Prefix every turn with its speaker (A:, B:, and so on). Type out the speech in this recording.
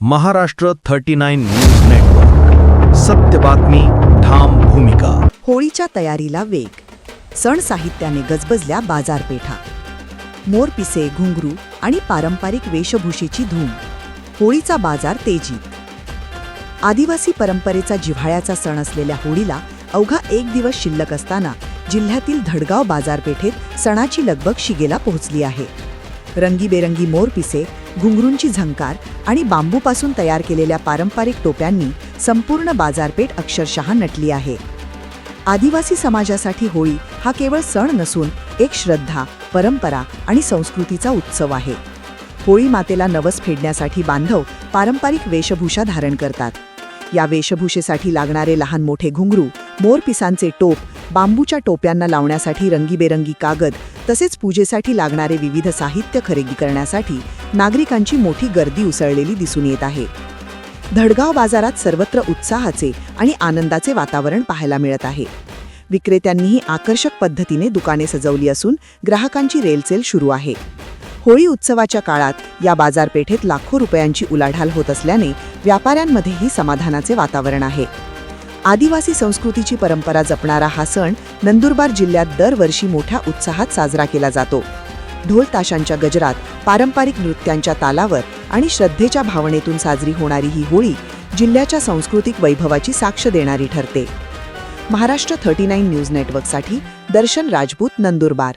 A: Maharashtra 39 news network. सत्य बातमी, ठाम भूमिका.
B: होळीच्या तयारीला वेग. सण साहित्याने गजबजल्या बाजारपेठा. मोरपिसे, घुंगरू आणि पारंपरिक वेशभूषेची धूम. होळीचा बाजार तेजीत. आदिवासी परंपरेचा जिव्हाळ्याचा सण असलेल्या होळीला अवघा एक दिवस शिल्लक असताना जिल्ह्यातील धडगाव बाजारपेठेत सणाची लगबग शिगेला पोहोचली आहे. रंगीबेरंगी मोरपिसे, घुंगरूंची झंकार आणि बांबूपासून तयार केलेल्या पारंपरिक टोप्यांनी संपूर्ण बाजारपेठ अक्षरशः नटली आहे. आदिवासी समाजासाठी होळी हा केवळ सण नसून एक श्रद्धा, परंपरा आणि संस्कृतीचा उत्सव आहे. होळी मातेला नवस फेडण्यासाठी बांधव पारंपरिक वेशभूषा धारण करतात. या वेशभूषेसाठी लागणारे लहान मोठे घुंगरू, मोरपिसांचे टोप, बांबूच्या टोप्यांना लावण्यासाठी रंगीबेरंगी कागद तसेच पूजेसाठी लागणारे विविध साहित्य खरेदी करण्यासाठी नागरिकांची मोठी गर्दी उसळलेली दिसून येत आहे. धडगाव बाजारात सर्वत्र उत्साहाचे आणि आनंदाचे वातावरण पाहायला मिळत आहे. विक्रेत्यांनीही आकर्षक पद्धतीने दुकाने सजवली असून ग्राहकांची रेलचेल सुरू आहे. होळी उत्सवाच्या काळात या बाजारपेठेत लाखो रुपयांची उलाढाल होत असल्याने व्यापाऱ्यांमध्येही समाधानाचे वातावरण आहे. आदिवासी संस्कृतीची परंपरा जपणारा हा सण नंदुरबार जिल्ह्यात दरवर्षी मोठ्या उत्साहात साजरा केला जातो. ढोल ताशांच्या गजरात, पारंपरिक नृत्यांच्या तालावर आणि श्रद्धेच्या भावनेतून साजरी होणारी ही होळी जिल्ह्याच्या सांस्कृतिक वैभवाची साक्ष देणारी ठरते. महाराष्ट्र 39 न्यूज नेटवर्कसाठी दर्शन राजपूत, नंदुरबार.